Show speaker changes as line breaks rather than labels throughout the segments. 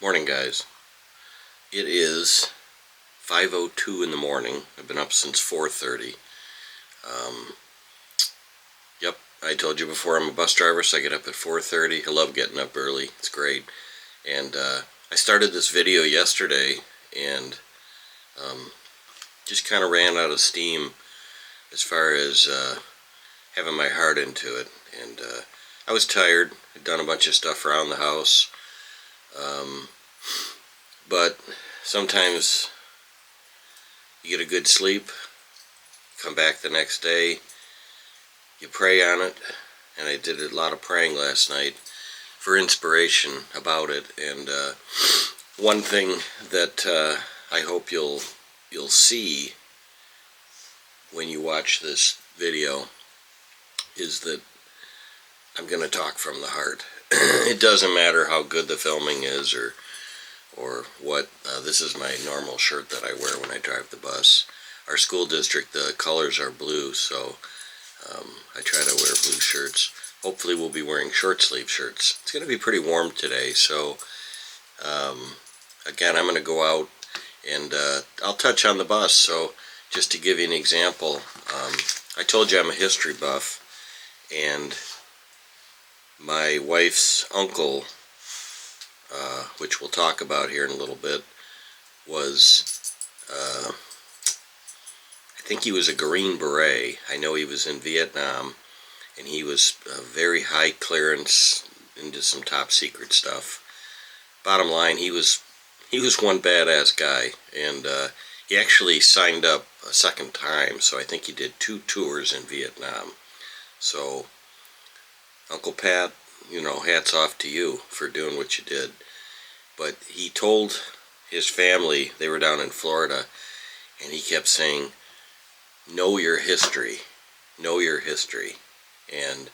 Morning, guys. It is 5:02 in the morning. I've been up since 4:30. Um, yep, I told you before I'm a bus driver, so I get up at 4:30. I love getting up early. It's great. And I started this video yesterday and um, just kind of ran out of steam as far as having my heart into it. And I was tired. I'd done a bunch of stuff around the house. But sometimes you get a good sleep, come back the next day, you pray on it, and I did a lot of praying last night for inspiration about it. And one thing that I hope you'll see when you watch this video is that I'm going to talk from the heart. It doesn't matter how good the filming is or what. This is my normal shirt that I wear when I drive the bus. Our school district, the colors are blue, so I try to wear blue shirts. Hopefully we'll be wearing short sleeve shirts. It's going to be pretty warm today, so again, I'm going to go out and I'll touch on the bus. So just to give you an example, I told you I'm a history buff, and my wife's uncle, which we'll talk about here in a little bit, was, I think he was a Green Beret. I know he was in Vietnam, and he was very high clearance into some top secret stuff. Bottom line, he was one badass guy, and he actually signed up a second time, so I think he did 2 tours in Vietnam. So, Uncle Pat, hats off to you for doing what you did. But he told his family, they were down in Florida, and he kept saying, know your history, know your history. And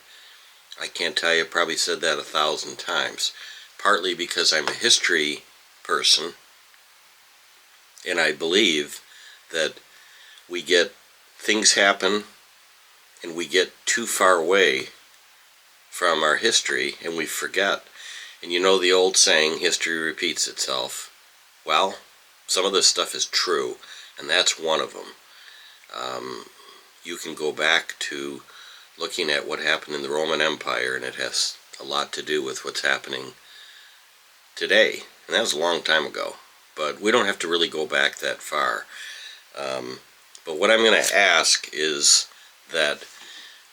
I can't tell you, I probably said that 1,000 times, partly because I'm a history person, and I believe that things happen and we get too far away from our history and we forget. And you know the old saying, history repeats itself. Well, some of this stuff is true, and that's one of them. You can go back to looking at what happened in the Roman Empire, and it has a lot to do with what's happening today. And that was a long time ago, but we don't have to really go back that far. But what I'm going to ask is that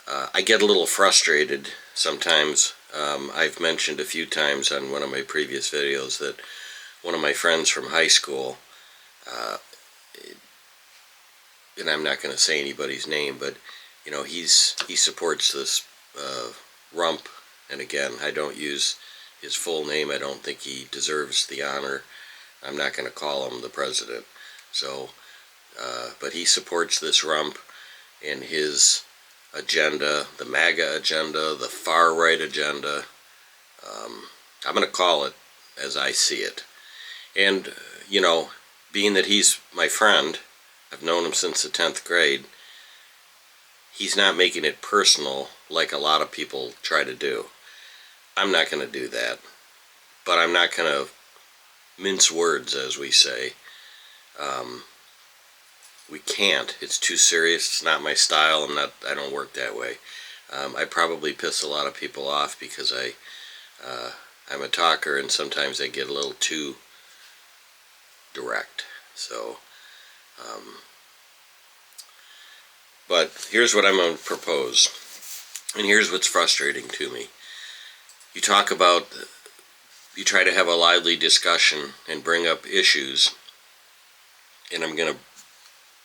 I get a little frustrated sometimes. I've mentioned a few times on one of my previous videos that one of my friends from high school, and I'm not going to say anybody's name, but he supports this rump. And again, I don't use his full name. I don't think he deserves the honor. I'm not going to call him the president. So, but he supports this rump and his agenda, the MAGA agenda, the far-right agenda. I'm going to call it as I see it. And, being that he's my friend, I've known him since the 10th grade, he's not making it personal like a lot of people try to do. I'm not going to do that. But I'm not going to mince words, as we say. We can't. It's too serious. It's not my style. I don't work that way. I probably piss a lot of people off because I'm a talker, and sometimes I get a little too direct. So, but here's what I'm going to propose, and here's what's frustrating to me. You try to have a lively discussion and bring up issues, and I'm going to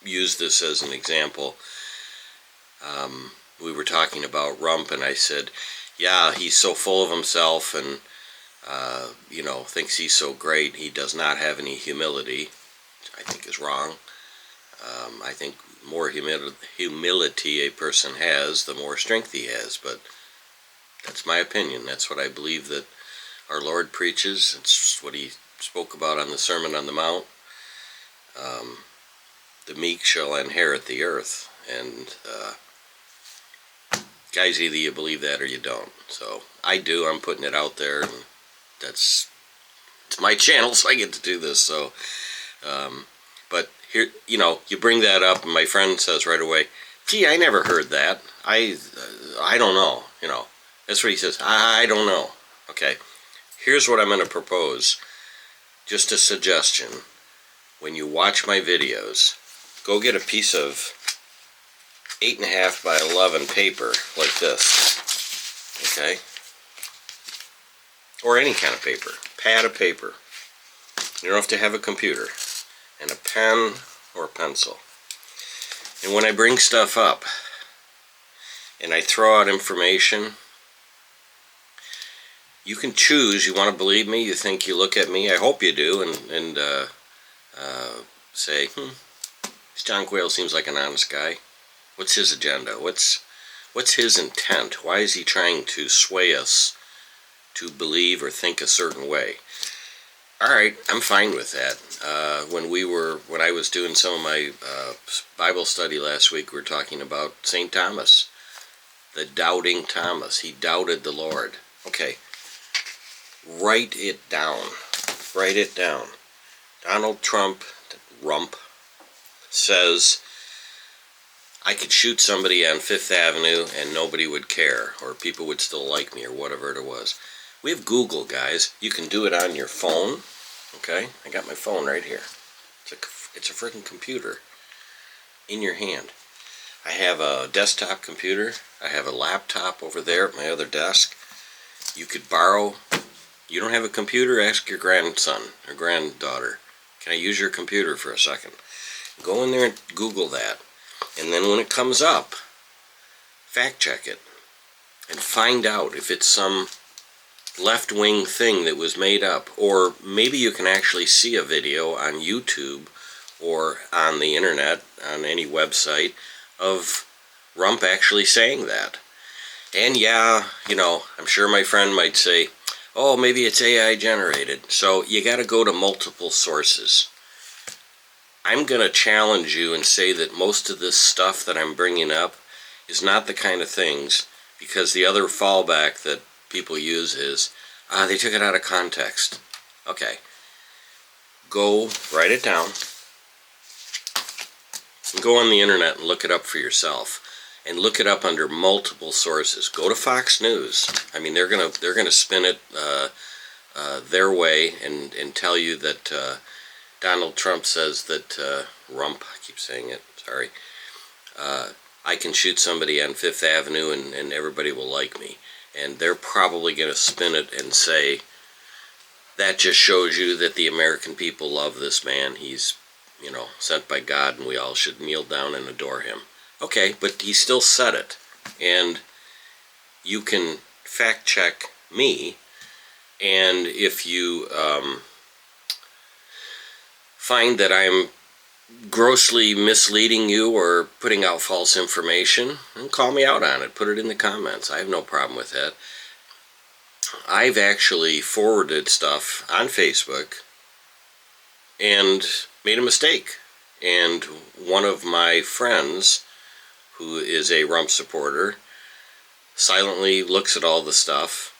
use this as an example. We were talking about Rump, and I said, yeah, he's so full of himself and thinks he's so great. He does not have any humility, which I think is wrong. I think more humility a person has, the more strength he has. But that's my opinion. That's what I believe that our Lord preaches. It's what he spoke about on the Sermon on the Mount. The meek shall inherit the earth. And guys, either you believe that or you don't. So I do. I'm putting it out there, and that's It's my channel, so I get to do this. So, but here, you bring that up, and my friend says right away, "Gee, I never heard that. I don't know." That's what he says. I don't know. Okay, here's what I'm going to propose. Just a suggestion. When you watch my videos, go get a piece of 8.5 by 11 paper like this, okay? Or any kind of paper, pad of paper. You don't have to have a computer, and a pen or a pencil. And when I bring stuff up and I throw out information, you can choose. You want to believe me, you think you look at me, I hope you do, and say, this John Quayle seems like an honest guy. What's his agenda? What's his intent? Why is he trying to sway us to believe or think a certain way? All right, I'm fine with that. When I was doing some of my Bible study last week, we were talking about St. Thomas, the doubting Thomas. He doubted the Lord. Okay, write it down. Write it down. Donald Trump, Rump, says, I could shoot somebody on Fifth Avenue and nobody would care, or people would still like me, or whatever it was. We have Google, guys. You can do it on your phone. Okay? I got my phone right here. It's a freaking computer in your hand. I have a desktop computer. I have a laptop over there at my other desk. You could borrow. You don't have a computer? Ask your grandson or granddaughter. Can I use your computer for a second? Go in there and Google that. And then when it comes up, fact check it. And find out if it's some left-wing thing that was made up. Or maybe you can actually see a video on YouTube or on the internet, on any website, of Rump actually saying that. And yeah, I'm sure my friend might say, oh, maybe it's AI generated. So you got to go to multiple sources. I'm going to challenge you and say that most of this stuff that I'm bringing up is not the kind of things, because the other fallback that people use is, they took it out of context. Okay. Go write it down. And go on the internet and look it up for yourself. And look it up under multiple sources. Go to Fox News. I mean, they're gonna spin it their way and tell you that Donald Trump says that Rump, I keep saying it, sorry, I can shoot somebody on Fifth Avenue and everybody will like me. And they're probably going to spin it and say, that just shows you that the American people love this man. He's, sent by God and we all should kneel down and adore him. Okay, but he still said it. And you can fact check me, and if you find that I'm grossly misleading you or putting out false information, and call me out on it. Put it in the comments. I have no problem with that. I've actually forwarded stuff on Facebook and made a mistake. And one of my friends, who is a Rump supporter, silently looks at all the stuff.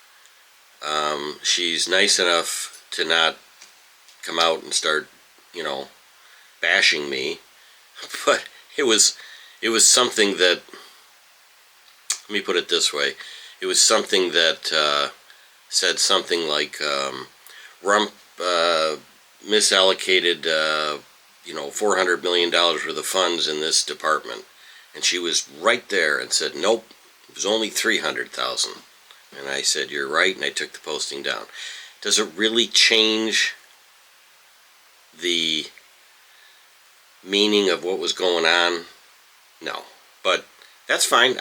She's nice enough to not come out and start, bashing me, but it was something that, let me put it this way, it was something that said something like, Rump misallocated, $400 million worth of funds in this department, and she was right there and said, nope, it was only 300,000, and I said, you're right, and I took the posting down. Does it really change the meaning of what was going on? No, but that's fine.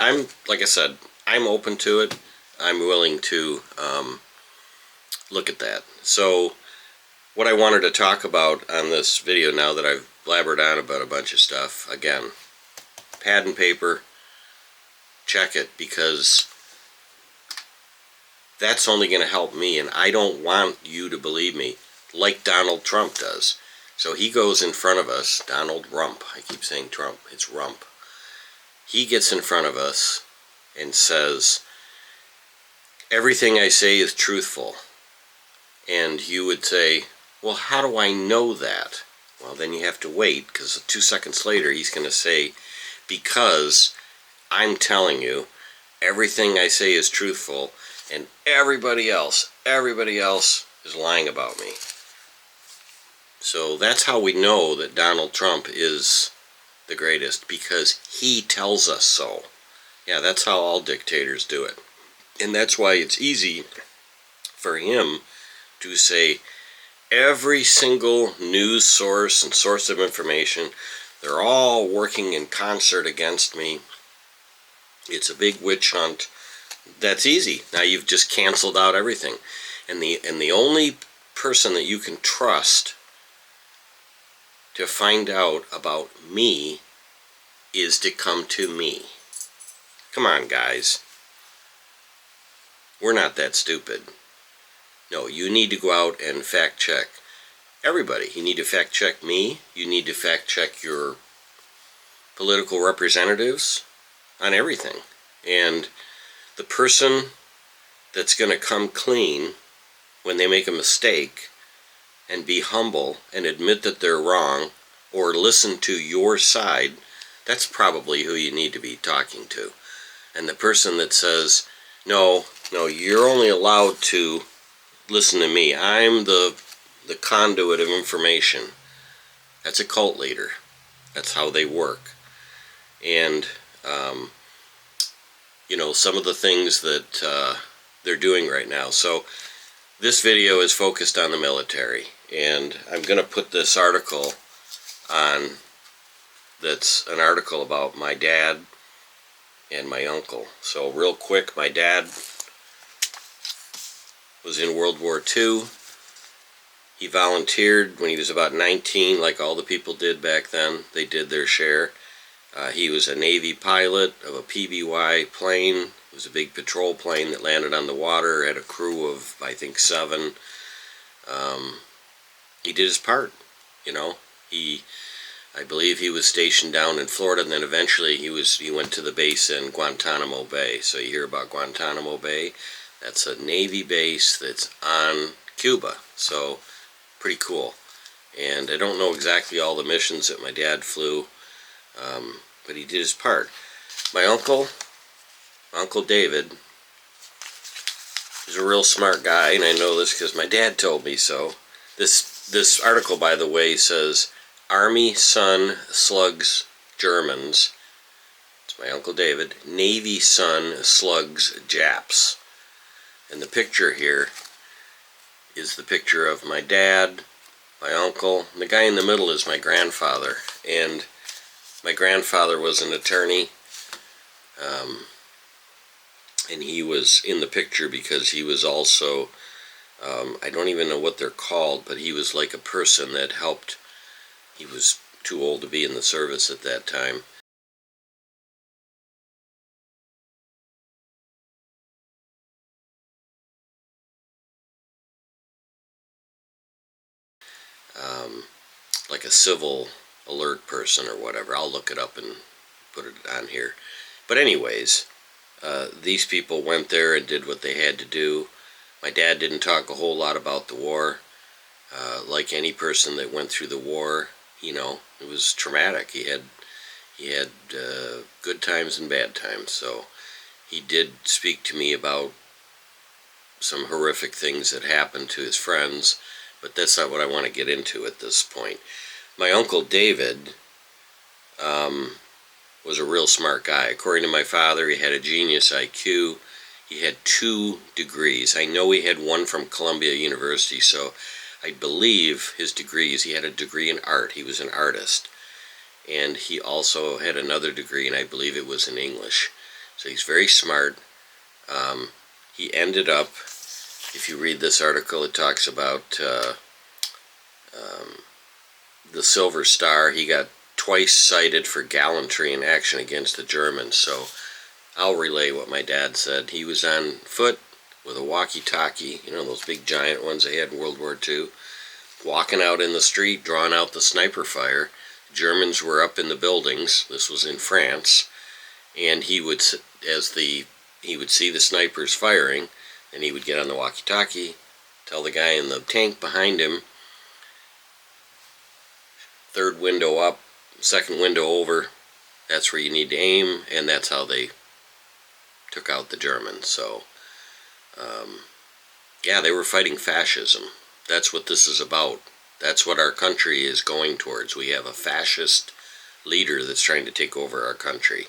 Like I said, I'm open to it. I'm willing to look at that. So what I wanted to talk about on this video, now that I've blabbered on about a bunch of stuff, again, pad and paper, check it, because that's only going to help me, and I don't want you to believe me like Donald Trump does. So he goes in front of us, Donald Rump, I keep saying Trump, it's Rump. He gets in front of us and says, everything I say is truthful, And you would say, well, how do I know that? Well, then you have to wait, because 2 seconds later he's going to say, because I'm telling you, everything I say is truthful, and everybody else is lying about me. So that's how we know that Donald Trump is the greatest, because he tells us so. Yeah, that's how all dictators do it. And that's why it's easy for him to say every single news source and source of information, they're all working in concert against me. It's a big witch hunt. That's easy. Now you've just canceled out everything. And the only person that you can trust to find out about me is to come to me. Come on, guys. We're not that stupid. No, you need to go out and fact check everybody. You need to fact check me. You need to fact check your political representatives on everything. And the person that's going to come clean when they make a mistake and be humble and admit that they're wrong or listen to your side, that's probably who you need to be talking to. And the person that says, no, you're only allowed to listen to me. I'm the conduit of information. That's a cult leader. That's how they work. And, some of the things that they're doing right now. So this video is focused on the military. And I'm going to put this article on, that's an article about my dad and my uncle. So real quick, my dad was in World War II. He volunteered when he was about 19, like all the people did back then. They did their share. He was a Navy pilot of a PBY plane. It was a big patrol plane that landed on the water, had a crew of, I think, 7. He did his part, I believe he was stationed down in Florida, and then eventually he went to the base in Guantanamo Bay. So you hear about Guantanamo Bay. That's a Navy base that's on Cuba. So pretty cool. And I don't know exactly all the missions that my dad flew, but he did his part. My Uncle David, is a real smart guy, and I know this because my dad told me so. This article, by the way, says, Army son slugs Germans. It's my Uncle David. Navy son slugs Japs. And the picture here is the picture of my dad, my uncle, and the guy in the middle is my grandfather. And my grandfather was an attorney, and he was in the picture because he was also, I don't even know what they're called, but he was like a person that helped. He was too old to be in the service at that time. Like a civil alert person or whatever. I'll look it up and put it on here. But anyways, these people went there and did what they had to do. My dad didn't talk a whole lot about the war. Like any person that went through the war, it was traumatic. He had good times and bad times. So he did speak to me about some horrific things that happened to his friends, but that's not what I want to get into at this point. My Uncle David was a real smart guy. According to my father, he had a genius IQ. He had 2 degrees. I know he had one from Columbia University, so I believe his degrees. He had a degree in art. He was an artist. And he also had another degree, and I believe it was in English. So he's very smart. He ended up, if you read this article, it talks about the Silver Star. He got twice cited for gallantry in action against the Germans. So I'll relay what my dad said. He was on foot with a walkie-talkie, those big giant ones they had in World War II, walking out in the street, drawing out the sniper fire. Germans were up in the buildings. This was in France. And he would see the snipers firing, and he would get on the walkie-talkie, Tell the guy in the tank behind him, third window up, second window over, that's where you need to aim, and that's how they took out the Germans. So, yeah, they were fighting fascism. That's what this is about. That's what our country is going towards. We have a fascist leader that's trying to take over our country.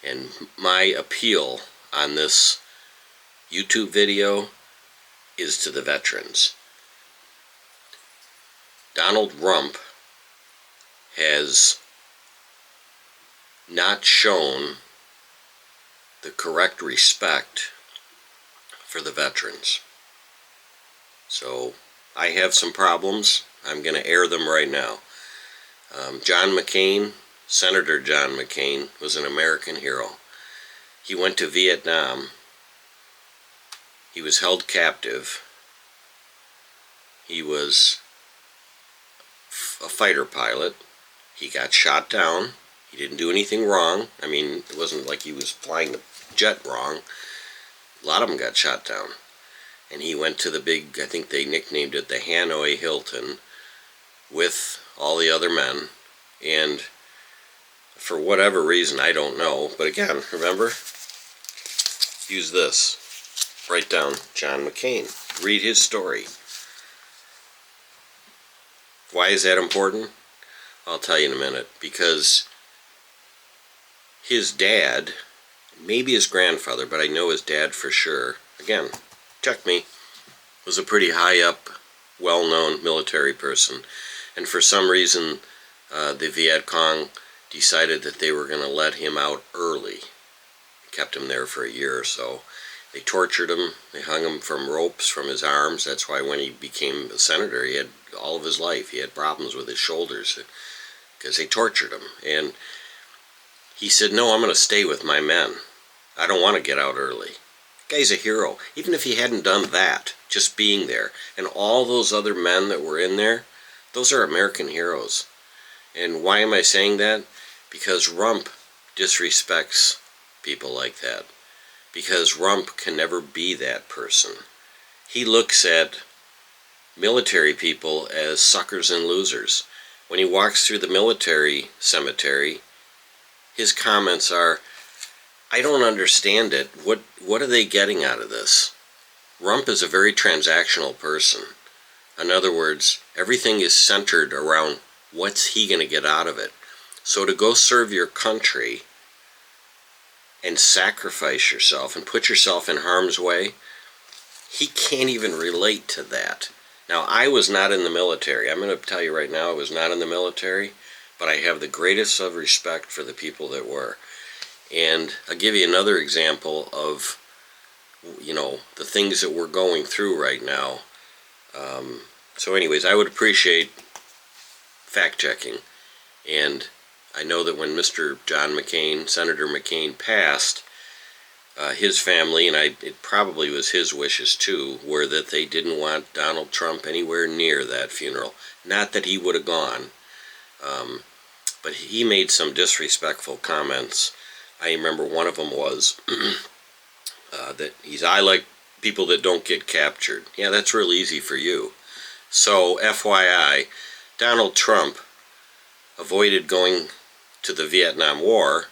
And my appeal on this YouTube video is to the veterans. Donald Rump has not shown the correct respect for the veterans. So I have some problems. I'm going to air them right now. John McCain, Senator John McCain, was an American hero. He went to Vietnam. He was held captive. He was a fighter pilot. He got shot down. He didn't do anything wrong. I mean, it wasn't like he was flying the jet wrong. A lot of them got shot down. And he went to the big, I think they nicknamed it the Hanoi Hilton, with all the other men. And for whatever reason, I don't know. But again, remember, use this. Write down John McCain. Read his story. Why is that important? I'll tell you in a minute. Because his dad, maybe his grandfather, but I know his dad for sure, again, check me, was a pretty high up, well-known military person. And for some reason, the Viet Cong decided that they were going to let him out early. Kept him there for a year or so. They tortured him. They hung him from ropes from his arms. That's why when he became a senator, he had all of his life, he had problems with his shoulders because they tortured him. And he said, no, I'm going to stay with my men. I don't want to get out early. The guy's a hero. Even if he hadn't done that, just being there, and all those other men that were in there, those are American heroes. And why am I saying that? Because Rump disrespects people like that. Because Rump can never be that person. He looks at military people as suckers and losers. When he walks through the military cemetery, his comments are, I don't understand it. What are they getting out of this? Rump is a very transactional person. In other words, everything is centered around what's he going to get out of it. So to go serve your country and sacrifice yourself and put yourself in harm's way, he can't even relate to that. Now, I was not in the military. I'm going to tell you right now, I was not in the military, but I have the greatest of respect for the people that were. And I'll give you another example of, you know, the things that we're going through right now. So anyways, I would appreciate fact-checking. And I know that when Mr. John McCain, Senator McCain, passed, his family, and it probably was his wishes too, were that they didn't want Donald Trump anywhere near that funeral. Not that he would have gone, but he made some disrespectful comments. I remember one of them was that I like people that don't get captured. Yeah, that's real easy for you. So, FYI, Donald Trump avoided going to the Vietnam War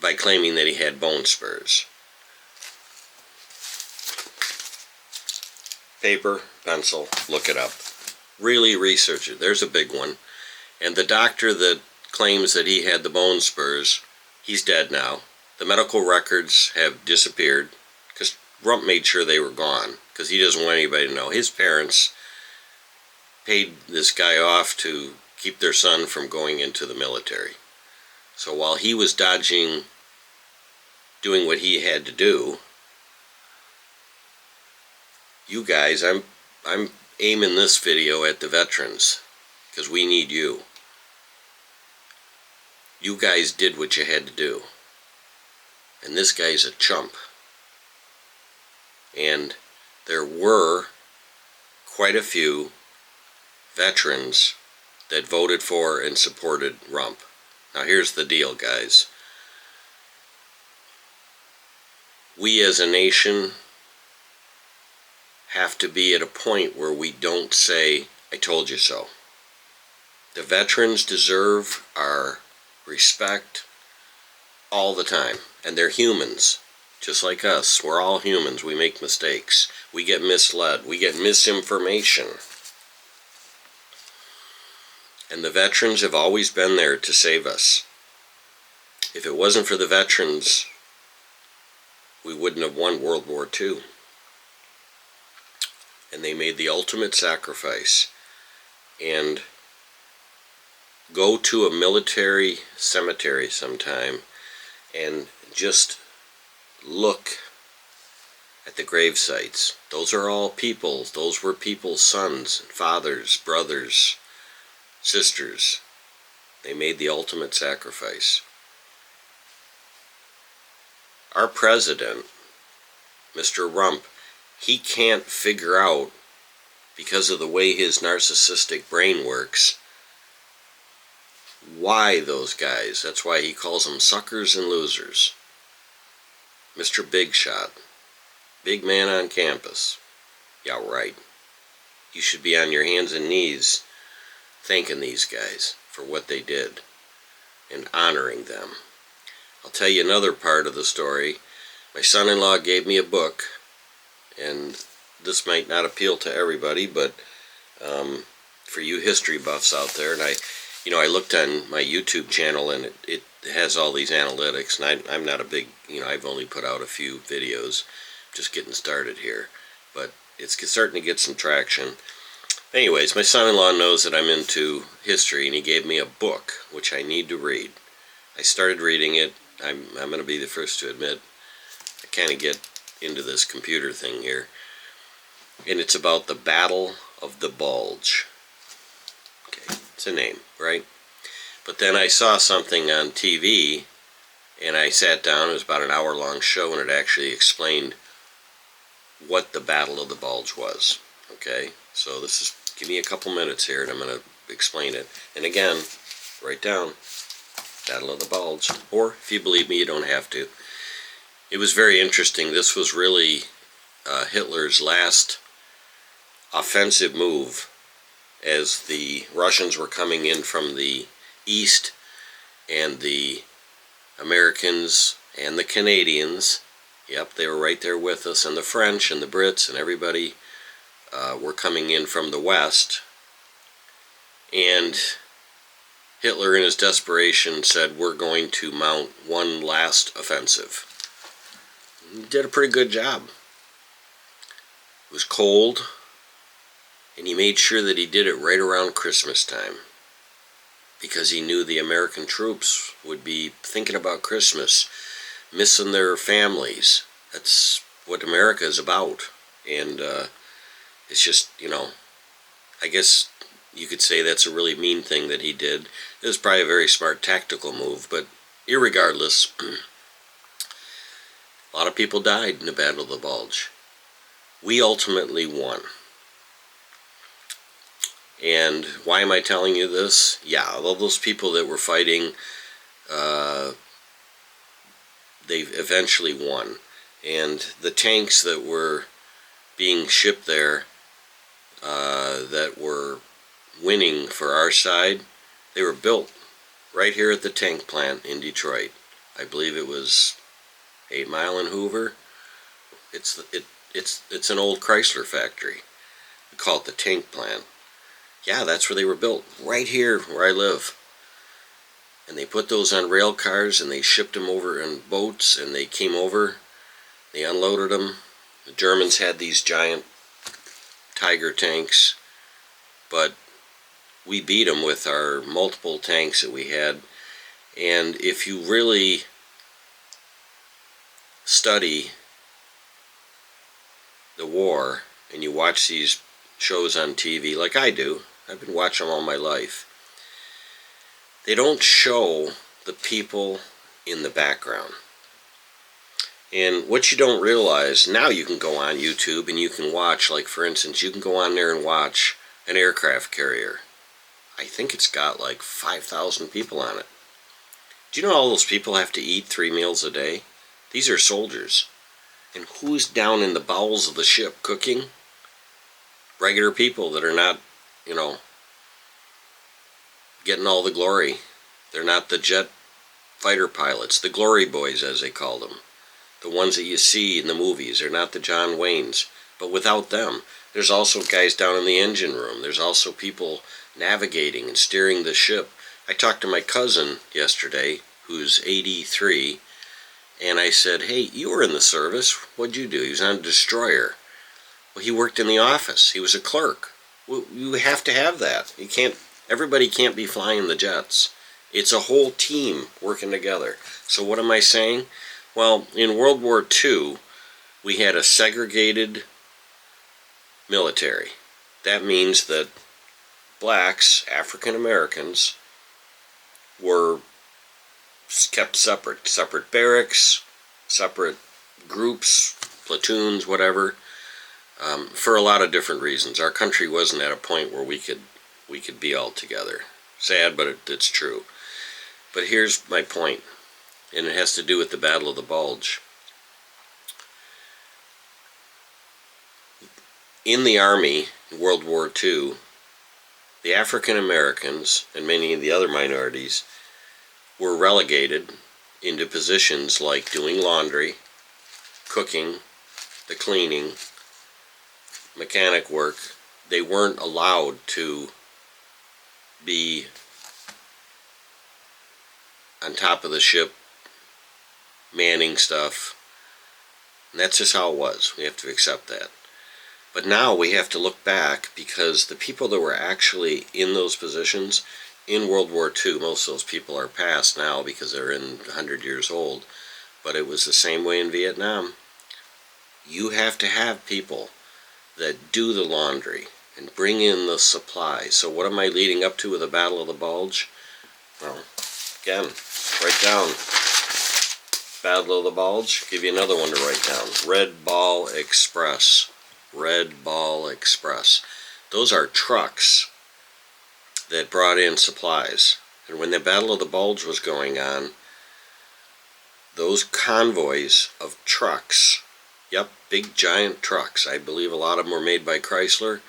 by claiming that he had bone spurs. Paper, pencil, look it up. Really research it. There's a big one. And the doctor that claims that he had the bone spurs, he's dead now. The medical records have disappeared because Rump made sure they were gone because he doesn't want anybody to know. His parents paid this guy off to keep their son from going into the military. So while he was dodging doing what he had to do, you guys, I'm aiming this video at the veterans because we need you. You guys did what you had to do. And this guy's a chump. And there were quite a few veterans that voted for and supported Rump. Now here's the deal, guys. We as a nation have to be at a point where we don't say, "I told you so." The veterans deserve our respect all the time, and they're humans, just like us. We're all humans. We make mistakes. We get misled. We get misinformation. And the veterans have always been there to save us. If it wasn't for the veterans, we wouldn't have won World War II. And they made the ultimate sacrifice. And go to a military cemetery sometime and just look at the grave sites. Those are all people. Those were people's sons, fathers, brothers, sisters. They made the ultimate sacrifice. Our president, Mr. Rump, he can't figure out, because of the way his narcissistic brain works, why those guys, that's why he calls them suckers and losers. Mr. Big Shot, big man on campus. Yeah, right. You should be on your hands and knees thanking these guys for what they did and honoring them. I'll tell you another part of the story. My son-in-law gave me a book, and this might not appeal to everybody, but for you history buffs out there, and I looked on my YouTube channel, and it has all these analytics, and I'm not a big, I've only put out a few videos, just getting started here, but it's starting to get some traction. Anyways, my son-in-law knows that I'm into history, and he gave me a book, which I need to read. I started reading it. I'm going to be the first to admit, I kind of get into this computer thing here, and it's about the Battle of the Bulge. Okay, it's a name, right? But then I saw something on TV, and I sat down. It was about an hour-long show, and it actually explained what the Battle of the Bulge was. Okay, so give me a couple minutes here, and I'm going to explain it. And again, write down Battle of the Bulge, or if you believe me, you don't have to. It was very interesting. This was really Hitler's last offensive move, as the Russians were coming in from the east, and the Americans and the Canadians, yep, they were right there with us, and the French and the Brits and everybody were coming in from the west. And Hitler, in his desperation, said, "We're going to mount one last offensive." He did a pretty good job. It was cold, and he made sure that he did it right around Christmas time, because he knew the American troops would be thinking about Christmas, missing their families. That's what America is about. And it's just, I guess you could say that's a really mean thing that he did. It was probably a very smart tactical move, but irregardless, a lot of people died in the Battle of the Bulge. We ultimately won. And why am I telling you this? Yeah, all those people that were fighting, they eventually won. And the tanks that were being shipped there, that were winning for our side, they were built right here at the tank plant in Detroit. I believe it was 8 Mile and Hoover. It's an old Chrysler factory. We call it the tank plant. Yeah, that's where they were built, right here where I live. And they put those on rail cars, and they shipped them over in boats, and they came over, they unloaded them. The Germans had these giant Tiger tanks, but we beat them with our multiple tanks that we had. And if you really study the war, and you watch these shows on TV, like I do, I've been watching them all my life, they don't show the people in the background. And what you don't realize, now you can go on YouTube and you can watch, like for instance, you can go on there and watch an aircraft carrier. I think it's got like 5,000 people on it. Do you know all those people have to eat 3 meals a day? These are soldiers. And who's down in the bowels of the ship cooking? regular people that are not, you know, getting all the glory. They're not the jet fighter pilots, the glory boys as they call them. The ones that you see in the movies. They're not the John Waynes. But without them, there's also guys down in the engine room. There's also people navigating and steering the ship. I talked to my cousin yesterday, who's 83, and I said, hey, you were in the service. What'd you do? He was on a destroyer. Well, he worked in the office. He was a clerk. Well, you have to have that. You can't. Everybody can't be flying the jets. It's a whole team working together. So what am I saying? Well, in World War II, we had a segregated military. That means that blacks, African Americans, were kept separate. Separate barracks, separate groups, platoons, whatever, for a lot of different reasons. Our country wasn't at a point where we could be all together. Sad, but it's true. But here's my point, and it has to do with the Battle of the Bulge. In the Army in World War II, the African Americans and many of the other minorities were relegated into positions like doing laundry, cooking, the cleaning, mechanic work. They weren't allowed to be on top of the ship, manning stuff. And that's just how it was. We have to accept that. But now we have to look back, because the people that were actually in those positions in World War II, most of those people are past now because they're 100 years old, but it was the same way in Vietnam. You have to have people that do the laundry and bring in the supplies. So what am I leading up to with the Battle of the Bulge? Well, again, write down Battle of the Bulge. Give you another one to write down. Red Ball Express. Red Ball Express. Those are trucks that brought in supplies. And when the Battle of the Bulge was going on, those convoys of trucks, yep, big giant trucks, I believe a lot of them were made by Chrysler,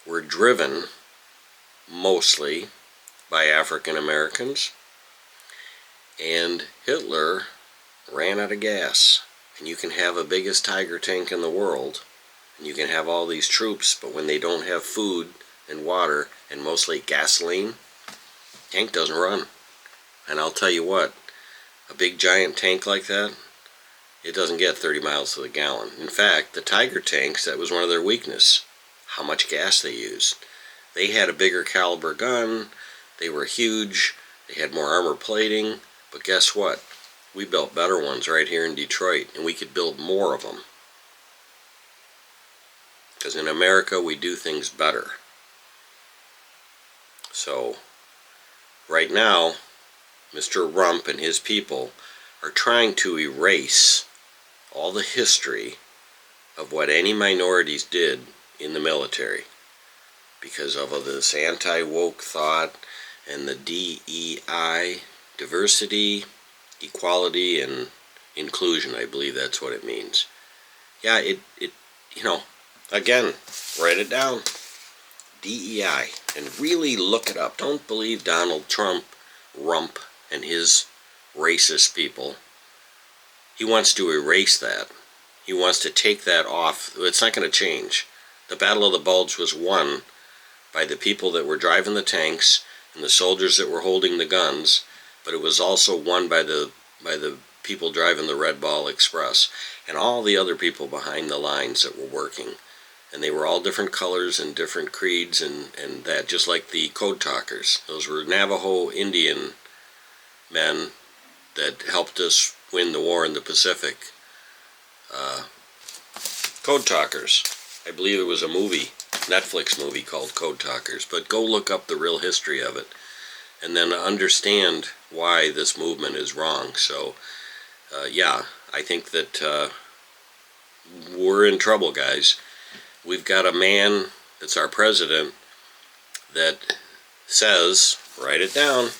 were driven mostly by African Americans. And Hitler ran out of gas. And you can have the biggest Tiger tank in the world, and you can have all these troops, but when they don't have food and water and mostly gasoline, tank doesn't run. And I'll tell you what, a big giant tank like that, it doesn't get 30 miles to the gallon. In fact, the Tiger tanks, that was one of their weakness, how much gas they used. They had a bigger caliber gun, they were huge, they had more armor plating, but guess what? We built better ones right here in Detroit, and we could build more of them. Because in America, we do things better. So, right now, Mr. Rump and his people are trying to erase all the history of what any minorities did in the military because of this anti-woke thought and the DEI, diversity, equality, and inclusion. I believe that's what it means. Yeah, it you know, again, write it down. DEI, and really look it up. Don't believe Donald Trump, Rump, and his racist people. He wants to erase that. He wants to take that off. It's not going to change. The Battle of the Bulge was won by the people that were driving the tanks and the soldiers that were holding the guns, but it was also won by the people driving the Red Ball Express and all the other people behind the lines that were working. And they were all different colors and different creeds and that, just like the Code Talkers. Those were Navajo Indian men that helped us win the war in the Pacific. Code Talkers. I believe it was a movie, Netflix movie called Code Talkers. But go look up the real history of it and then understand why this movement is wrong. So, yeah, I think that we're in trouble, guys. We've got a man that's our president that says, write it down,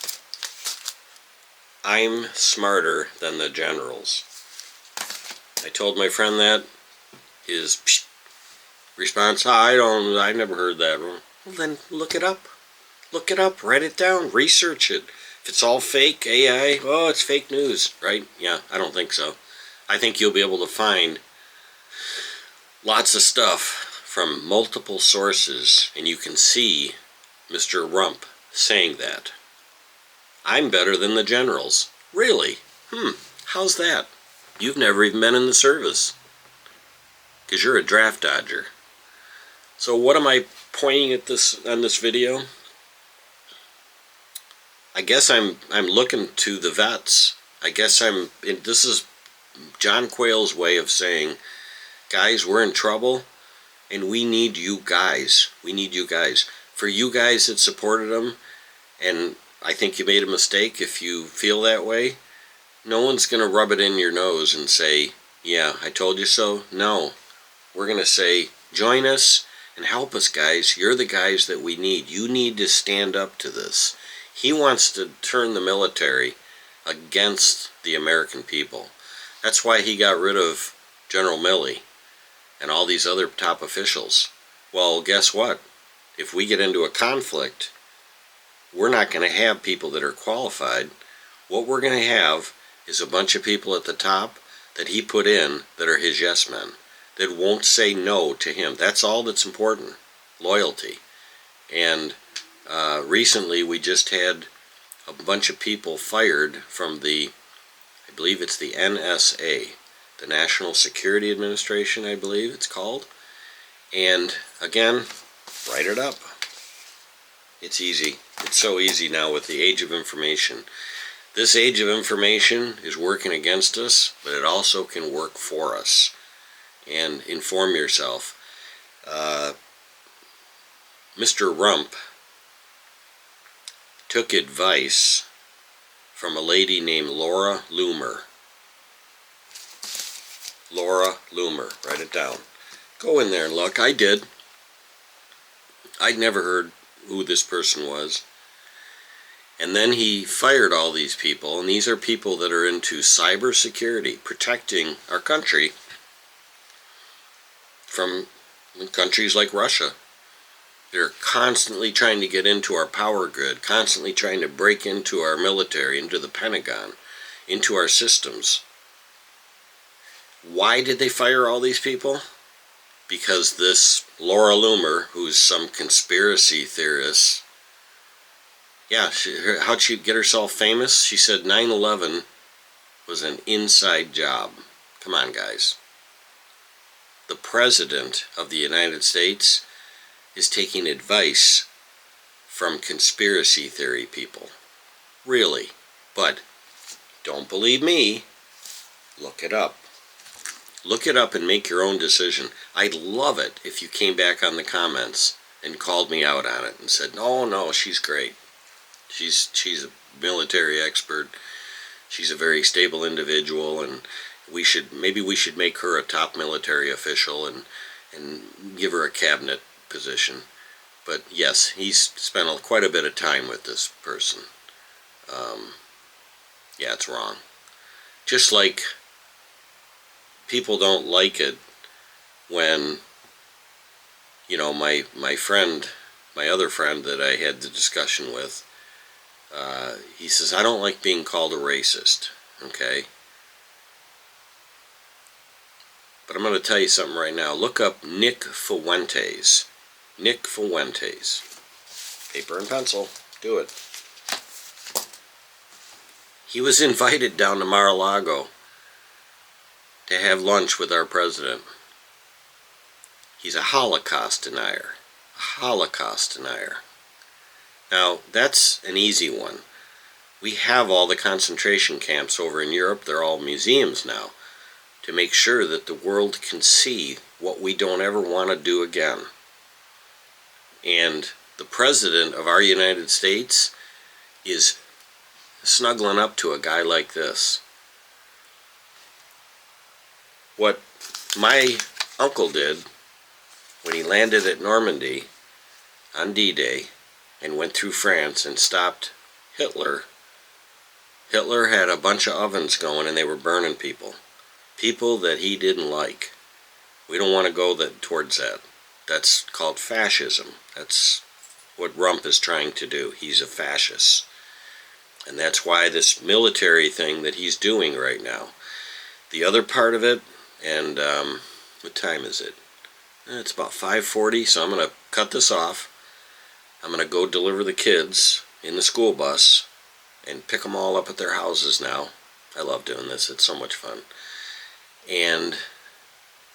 I'm smarter than the generals. I told my friend that. His Response, I never heard that. Well, then look it up. Look it up, write it down, research it. If it's all fake, AI, oh, it's fake news, right? Yeah, I don't think so. I think you'll be able to find lots of stuff from multiple sources, and you can see Mr. Rump saying that. I'm better than the generals. Really? How's that? You've never even been in the service. Because you're a draft dodger. So what am I pointing at this on this video? I guess I'm looking to the vets. I guess this is John Quayle's way of saying, guys, we're in trouble, and we need you guys. We need you guys. For you guys that supported him, and I think you made a mistake if you feel that way, no one's going to rub it in your nose and say, yeah, I told you so. No. We're going to say, join us and help us, guys. You're the guys that we need. You need to stand up to this. He wants to turn the military against the American people. That's why he got rid of General Milley and all these other top officials. Well, guess what? If we get into a conflict, we're not going to have people that are qualified. What we're going to have is a bunch of people at the top that he put in that are his yes men, that won't say no to him. That's all that's important. Loyalty. And recently we just had a bunch of people fired from I believe it's the NSA, the National Security Administration, I believe it's called. And again, write it up. It's easy. It's so easy now with the age of information. This age of information is working against us, but it also can work for us. And inform yourself. Mr. Rump took advice from a lady named Laura Loomer. Laura Loomer. Write it down. Go in there and look. I did. I'd never heard who this person was. And then he fired all these people, and these are people that are into cybersecurity, protecting our country from countries like Russia. They're constantly trying to get into our power grid, constantly trying to break into our military, into the Pentagon, into our systems. Why did they fire all these people? Because this Laura Loomer, who's some conspiracy theorist, yeah, how'd she get herself famous? She said 9/11 was an inside job. Come on, guys. The President of the United States is taking advice from conspiracy theory people. Really. But don't believe me. Look it up. Look it up and make your own decision. I'd love it if you came back on the comments and called me out on it and said, no, she's great. She's a military expert. She's a very stable individual, and maybe we should make her a top military official and give her a cabinet position. But yes, he's spent quite a bit of time with this person. Yeah, it's wrong. Just like people don't like it when, my friend, my other friend that I had the discussion with, he says, I don't like being called a racist, okay? But I'm going to tell you something right now. Look up Nick Fuentes. Nick Fuentes. Paper and pencil. Do it. He was invited down to Mar-a-Lago to have lunch with our president. He's a Holocaust denier. A Holocaust denier. Now, that's an easy one. We have all the concentration camps over in Europe. They're all museums now, to make sure that the world can see what we don't ever want to do again. And the President of our United States is snuggling up to a guy like this. What my uncle did when he landed at Normandy on D-Day and went through France and stopped Hitler. Hitler had a bunch of ovens going and they were burning people. People that he didn't like. We don't want to go towards that. That's called fascism. That's what Rump is trying to do. He's a fascist. And that's why this military thing that he's doing right now. The other part of it, and what time is it? It's about 5:40, so I'm going to cut this off. I'm going to go deliver the kids in the school bus and pick them all up at their houses now. I love doing this. It's so much fun. And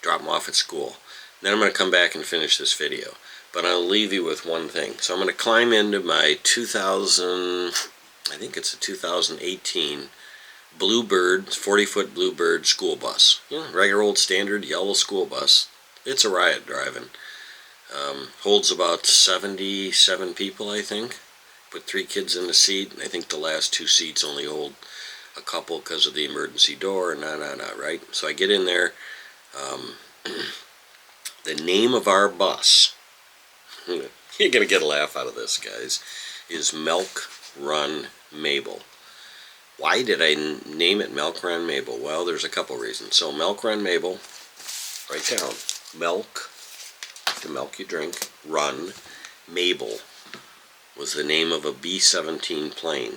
drop them off at school. Then I'm going to come back and finish this video. But I'll leave you with one thing. So I'm going to climb into my 2000, I think it's a 2018 Bluebird, 40-foot Bluebird school bus. Regular old standard yellow school bus. It's a riot driving. Holds about 77 people, I think. Put 3 kids in the seat. I think the last 2 seats only hold a couple because of the emergency door. Right? So I get in there. The name of our bus, you're going to get a laugh out of this, guys, is Milk Run Mabel. Why did I name it Milk Run Mabel? Well, there's a couple reasons. So Milk Run Mabel, write down, milk, the milk you drink, run, Mabel was the name of a B-17 plane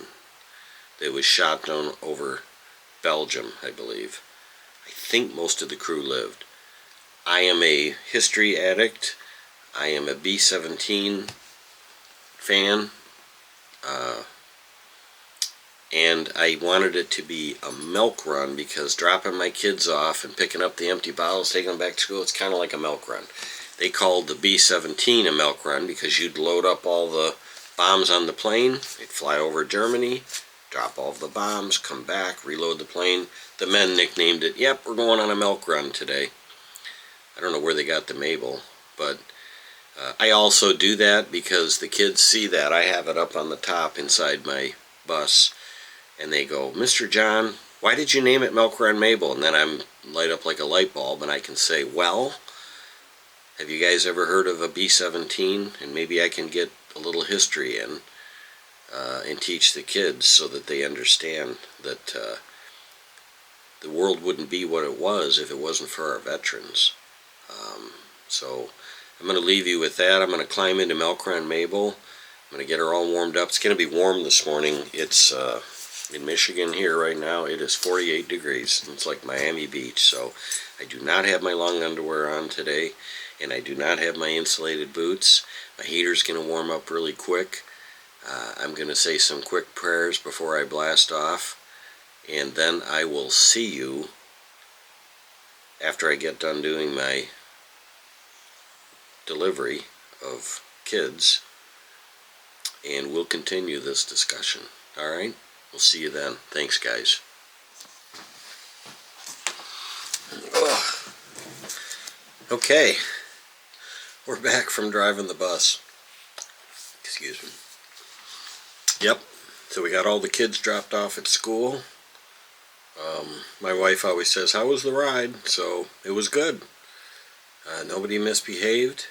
that was shot down over Belgium, I believe. I think most of the crew lived. I am a history addict. I am a B-17 fan. And I wanted it to be a milk run because dropping my kids off and picking up the empty bottles, taking them back to school, it's kind of like a milk run. They called the B-17 a milk run because you'd load up all the bombs on the plane, they'd fly over Germany, drop all the bombs, come back, reload the plane. The men nicknamed it, yep, we're going on a milk run today. I don't know where they got the Mabel, but I also do that because the kids see that. I have it up on the top inside my bus. And they go, Mr. John, why did you name it Milk Run Mabel? And then I'm light up like a light bulb and I can say, well, have you guys ever heard of a B-17? And maybe I can get a little history in and teach the kids so that they understand that the world wouldn't be what it was if it wasn't for our veterans. So I'm going to leave you with that. I'm going to climb into Milk Run Mabel. I'm going to get her all warmed up. It's going to be warm this morning. It's in Michigan here right now. It is 48 degrees. It's like Miami Beach. So I do not have my long underwear on today, and I do not have my insulated boots. My heater's going to warm up really quick. I'm going to say some quick prayers before I blast off, and then I will see you after I get done doing my delivery of kids, and we'll continue this discussion. All right? We'll see you then. Thanks, guys. Okay. We're back from driving the bus. Excuse me. Yep. So we got all the kids dropped off at school. My wife always says, how was the ride? So it was good. Nobody misbehaved.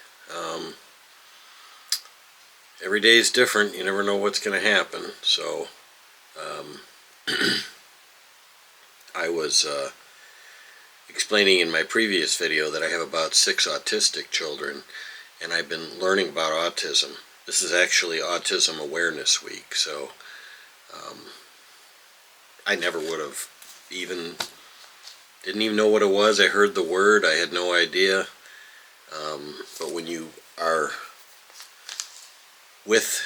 Every day is different. You never know what's going to happen. So I was explaining in my previous video that I have about 6 autistic children, and I've been learning about autism. This is actually Autism Awareness Week, so I never would have didn't even know what it was. I heard the word, I had no idea. But when you are with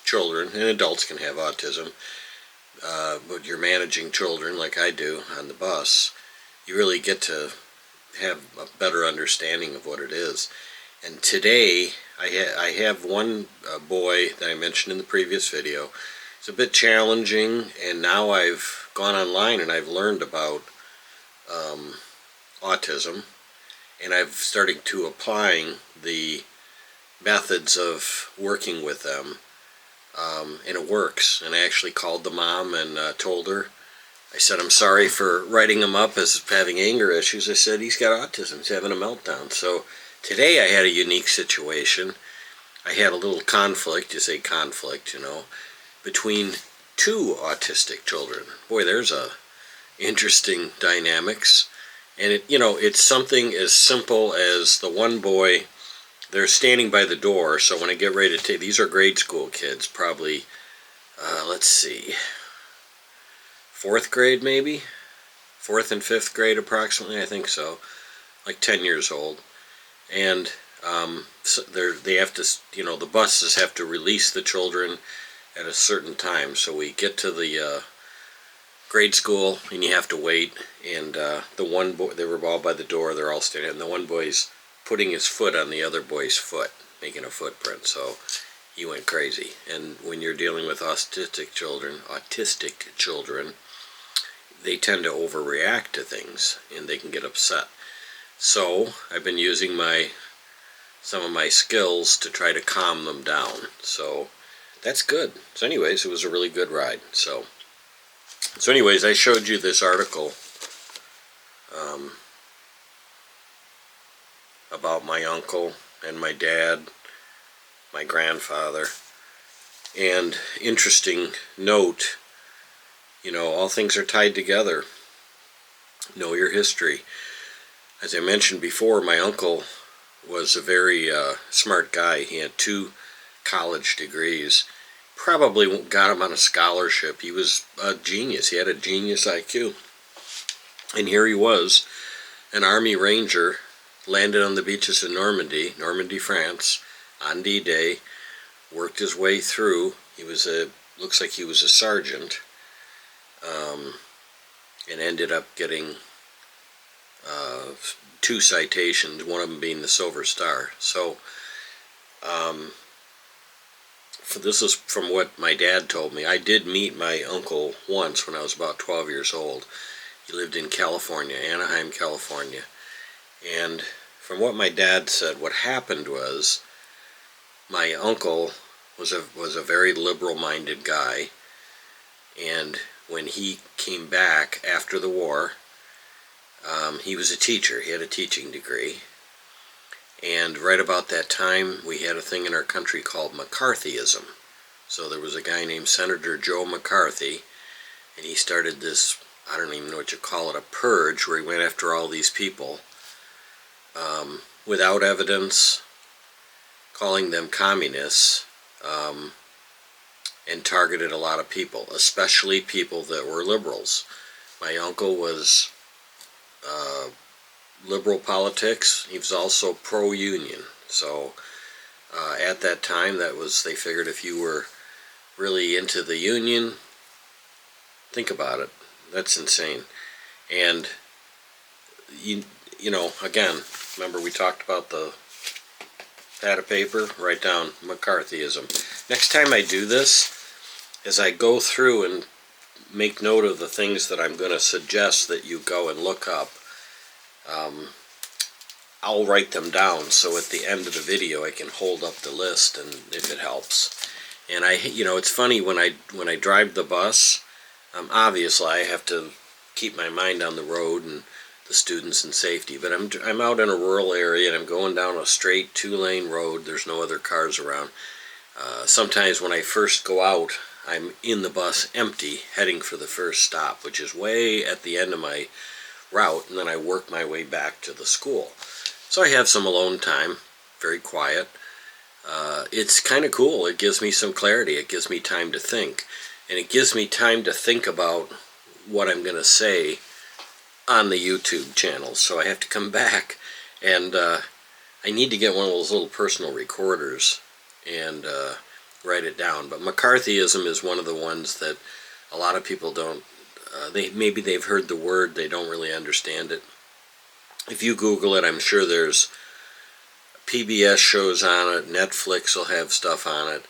children, and adults can have autism, but you're managing children like I do on the bus, you really get to have a better understanding of what it is. And today, I have one boy that I mentioned in the previous video. It's a bit challenging, and now I've gone online and I've learned about autism, and I've started to applying the methods of working with them, and it works. And I actually called the mom and told her, I said, I'm sorry for writing him up as having anger issues. I said, he's got autism, he's having a meltdown. So today I had a unique situation. I had a little conflict, you say conflict, you know, between 2 autistic children. Boy, there's a interesting dynamics. And it's something as simple as the one boy they're standing by the door, so when I get ready to take, these are grade school kids, probably, let's see, 4th grade maybe? 4th and 5th grade approximately, I think so. Like 10 years old. And so they have to, the buses have to release the children at a certain time. So we get to the grade school, and you have to wait. And the one boy, they were all by the door, they're all standing, and the one boy's putting his foot on the other boy's foot, making a footprint. So he went crazy. And when you're dealing with autistic children, they tend to overreact to things, and they can get upset. So I've been using some of my skills to try to calm them down. So that's good. So anyways, it was a really good ride. So anyways, I showed you this article about my uncle and my dad, my grandfather. And interesting note, all things are tied together. Know your history. As I mentioned before, my uncle was a very smart guy. He had 2 college degrees. Probably got him on a scholarship. He was a genius. He had a genius IQ. And here he was, an Army Ranger, landed on the beaches of Normandy, France, on D-Day, worked his way through. Looks like he was a sergeant, and ended up getting 2 citations, one of them being the Silver Star. So, this is from what my dad told me. I did meet my uncle once when I was about 12 years old. He lived in California, Anaheim, California. And from what my dad said, what happened was my uncle was a very liberal-minded guy. And when he came back after the war, he was a teacher. He had a teaching degree. And right about that time, we had a thing in our country called McCarthyism. So there was a guy named Senator Joe McCarthy, and he started this, I don't even know what you call it, a purge, where he went after all these people without evidence, calling them communists, and targeted a lot of people, especially people that were liberals. My uncle was liberal politics. He was also pro-union. So at that time, they figured if you were really into the union, think about it. That's insane. And again, remember we talked about the pad of paper? Write down McCarthyism. Next time I do this, as I go through and make note of the things that I'm going to suggest that you go and look up, I'll write them down, so at the end of the video I can hold up the list, and if it helps. And it's funny when I drive the bus, obviously I have to keep my mind on the road and the students and safety, but I'm out in a rural area, and I'm going down a straight 2-lane road. There's no other cars around. Sometimes when I first go out, I'm in the bus empty, heading for the first stop, which is way at the end of my route, and then I work my way back to the school. So I have some alone time, very quiet. It's kind of cool. It gives me some clarity. It gives me time to think. And it gives me time to think about what I'm going to say on the YouTube channel. So I have to come back, and I need to get one of those little personal recorders and write it down. But McCarthyism is one of the ones that a lot of people don't, maybe they've heard the word, they don't really understand it. If you Google it, I'm sure there's PBS shows on it, Netflix will have stuff on it.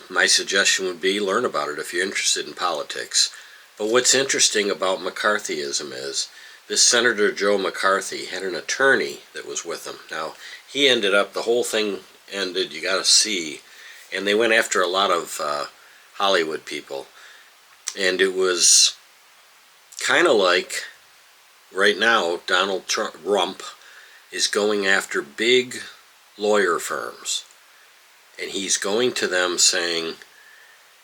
My suggestion would be learn about it if you're interested in politics. But what's interesting about McCarthyism is this Senator Joe McCarthy had an attorney that was with him. Now, he ended up, the whole thing ended, you gotta see, and they went after a lot of Hollywood people. And it was kind of like, right now, Donald Trump is going after big lawyer firms. And he's going to them saying,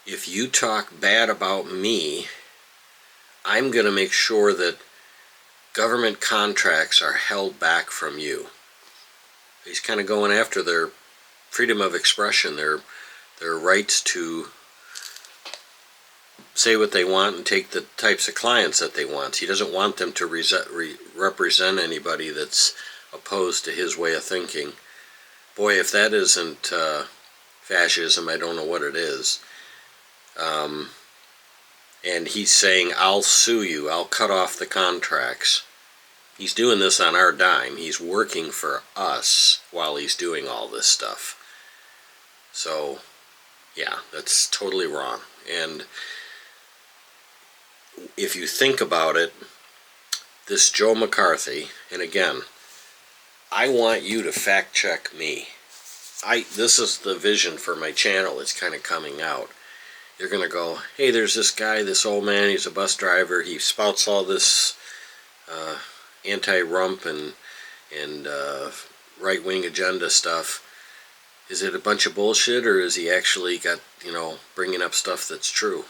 if you talk bad about me, I'm going to make sure that government contracts are held back from you. He's kind of going after their freedom of expression, their rights to say what they want and take the types of clients that they want. He doesn't want them to represent anybody that's opposed to his way of thinking. Boy, if that isn't fascism, I don't know what it is. And he's saying, I'll sue you, I'll cut off the contracts. He's doing this on our dime. He's working for us while he's doing all this stuff. So, yeah, that's totally wrong. And if you think about it, this Joe McCarthy, and again, I want you to fact check me. This is the vision for my channel. It's kind of coming out. You're going to go, hey, there's this guy, this old man, he's a bus driver. He spouts all this anti-rump and right-wing agenda stuff. Is it a bunch of bullshit, or is he actually got, bringing up stuff that's true?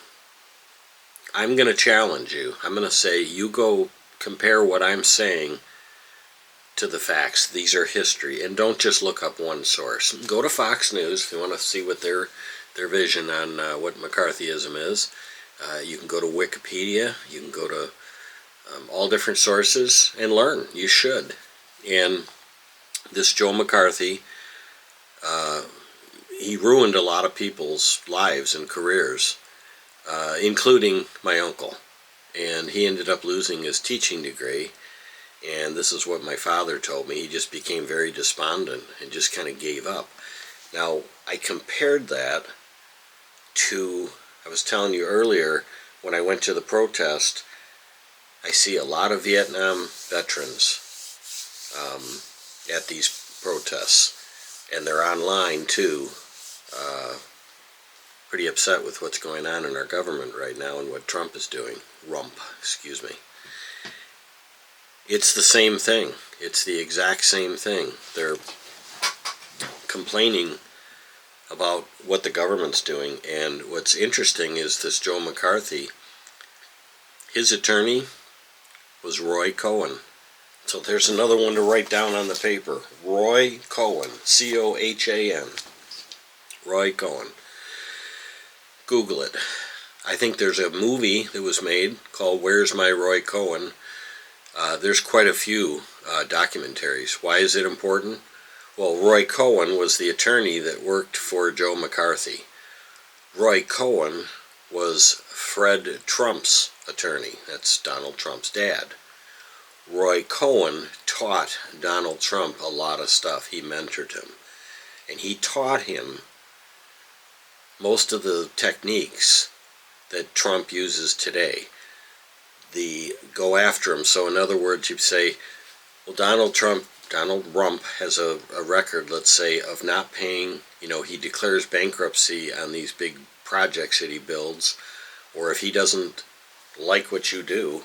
I'm going to challenge you. I'm going to say, you go compare what I'm saying to the facts. These are history. And don't just look up one source. Go to Fox News if you want to see what their vision on what McCarthyism is. You can go to Wikipedia. You can go to all different sources and learn. You should. And this Joe McCarthy, he ruined a lot of people's lives and careers, including my uncle. And he ended up losing his teaching degree. And this is what my father told me. He just became very despondent and just kind of gave up. Now, I compared that to, I was telling you earlier, when I went to the protest, I see a lot of Vietnam veterans at these protests. And they're online, too. Pretty upset with what's going on in our government right now and what Trump is doing. Excuse me. It's the same thing. It's the exact same thing. They're complaining about what the government's doing. And what's interesting is this Joe McCarthy, his attorney was Roy Cohn. So there's another one to write down on the paper. Roy Cohn. C-O-H-A-N. Roy Cohn. Google it. I think there's a movie that was made called Where's My Roy Cohn? There's quite a few documentaries. Why is it important? Well, Roy Cohn was the attorney that worked for Joe McCarthy. Roy Cohn was Fred Trump's attorney. That's Donald Trump's dad. Roy Cohn taught Donald Trump a lot of stuff. He mentored him. And he taught him most of the techniques that Trump uses today. The go after him. So in other words, you'd say, well, Donald Rump has a record, let's say, of not paying, he declares bankruptcy on these big projects that he builds, or if he doesn't like what you do,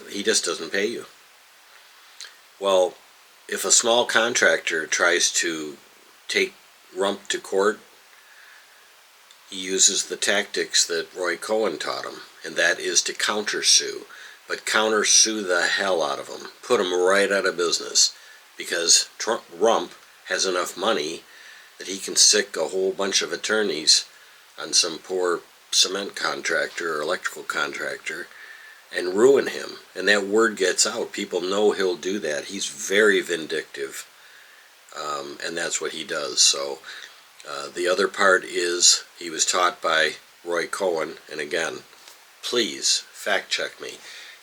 he just doesn't pay you. Well, if a small contractor tries to take Rump to court, he uses the tactics that Roy Cohn taught him, and that is to countersue. But countersue the hell out of him. Put him right out of business. Because Rump has enough money that he can sick a whole bunch of attorneys on some poor cement contractor or electrical contractor and ruin him. And that word gets out. People know he'll do that. He's very vindictive. And that's what he does. So the other part is he was taught by Roy Cohn. And again, please fact check me.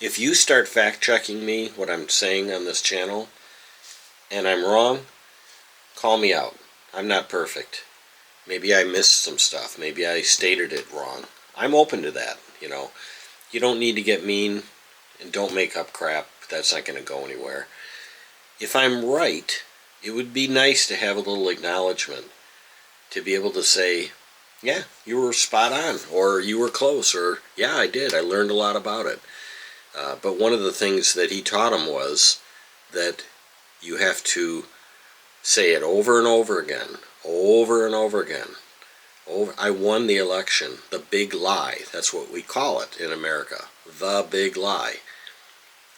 If you start fact checking me, what I'm saying on this channel, and I'm wrong, call me out. I'm not perfect. Maybe I missed some stuff. Maybe I stated it wrong. I'm open to that, You don't need to get mean and don't make up crap. That's not going to go anywhere. If I'm right, it would be nice to have a little acknowledgement. To be able to say, yeah, you were spot on, or you were close, or yeah, I did. I learned a lot about it. But one of the things that he taught him was that you have to say it over and over again, over and over again. I won the election. The big lie. That's what we call it in America. The big lie.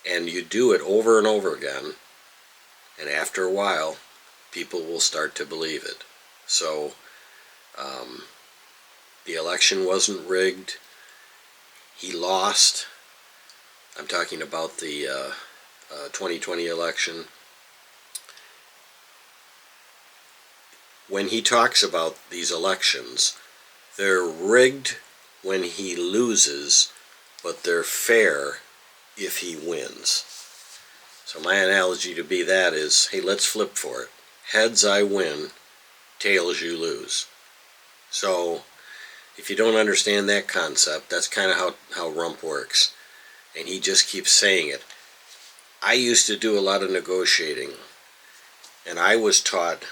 And you do it over and over again. And after a while, people will start to believe it. So, the election wasn't rigged. He lost. I'm talking about the 2020 election. When he talks about these elections, they're rigged when he loses, but they're fair if he wins. So my analogy to be that is, hey, let's flip for it. Heads, I win. Tails, you lose. So if you don't understand that concept, that's kind of how Rump works. And he just keeps saying it. I used to do a lot of negotiating, and I was taught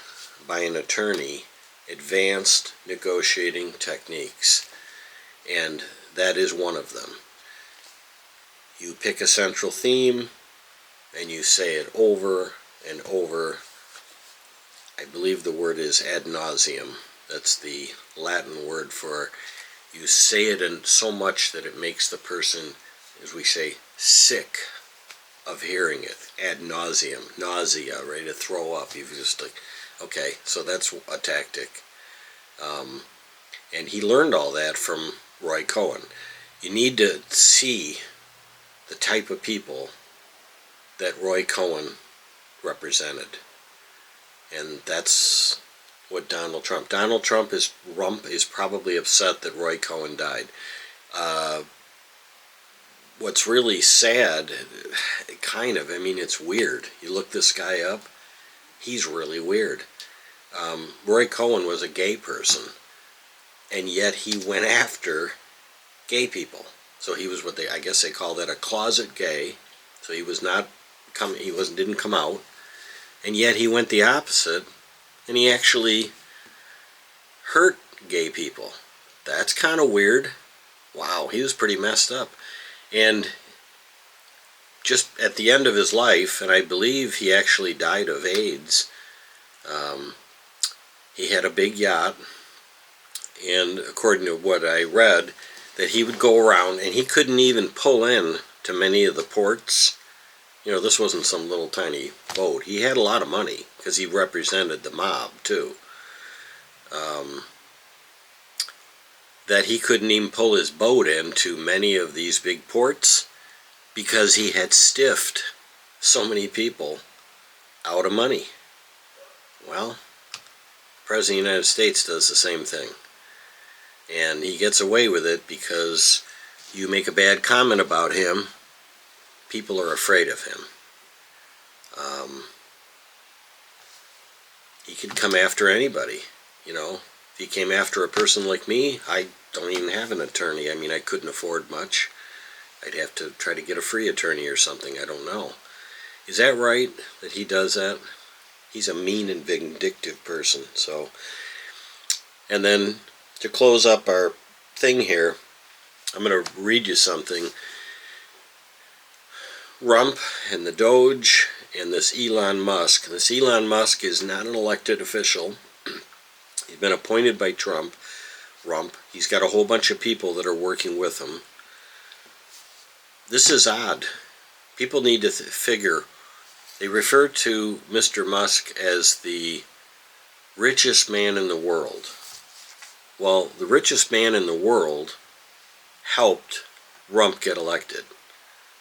by an attorney advanced negotiating techniques, and that is one of them. You pick a central theme, and you say it over and over. I believe the word is ad nauseum. That's the Latin word for, you say it in so much that it makes the person, as we say, sick of hearing it. Ad nauseum, nausea, ready to throw up. You've just like, okay, so that's a tactic. And he learned all that from Roy Cohn. You need to see the type of people that Roy Cohn represented. And that's what Donald Trump. Donald Trump is probably upset that Roy Cohn died. What's really sad, kind of, I mean, it's weird. You look this guy up, he's really weird. Roy Cohn was a gay person, and yet he went after gay people. So he was what I guess they call that a closet gay. So he was not didn't come out, and yet he went the opposite, and he actually hurt gay people. That's kind of weird. Wow, he was pretty messed up. And just at the end of his life, and I believe he actually died of AIDS, he had a big yacht, and according to what I read, that he would go around, and he couldn't even pull in to many of the ports. You know, this wasn't some little tiny boat. He had a lot of money, because he represented the mob, too. That he couldn't even pull his boat into many of these big ports, because he had stiffed so many people out of money. Well, the President of the United States does the same thing. And he gets away with it because you make a bad comment about him, people are afraid of him. He could come after anybody, you know. If he came after a person like me, I don't even have an attorney. I mean, I couldn't afford much. I'd have to try to get a free attorney or something. I don't know. Is that right that he does that? He's a mean and vindictive person. So, and then to close up our thing here, I'm going to read you something. Rump and the Doge and this Elon Musk. This Elon Musk is not an elected official. He's been appointed by Trump. Rump. He's got a whole bunch of people that are working with him. This is odd. People need to figure. They refer to Mr. Musk as the richest man in the world. Well, the richest man in the world helped Rump get elected.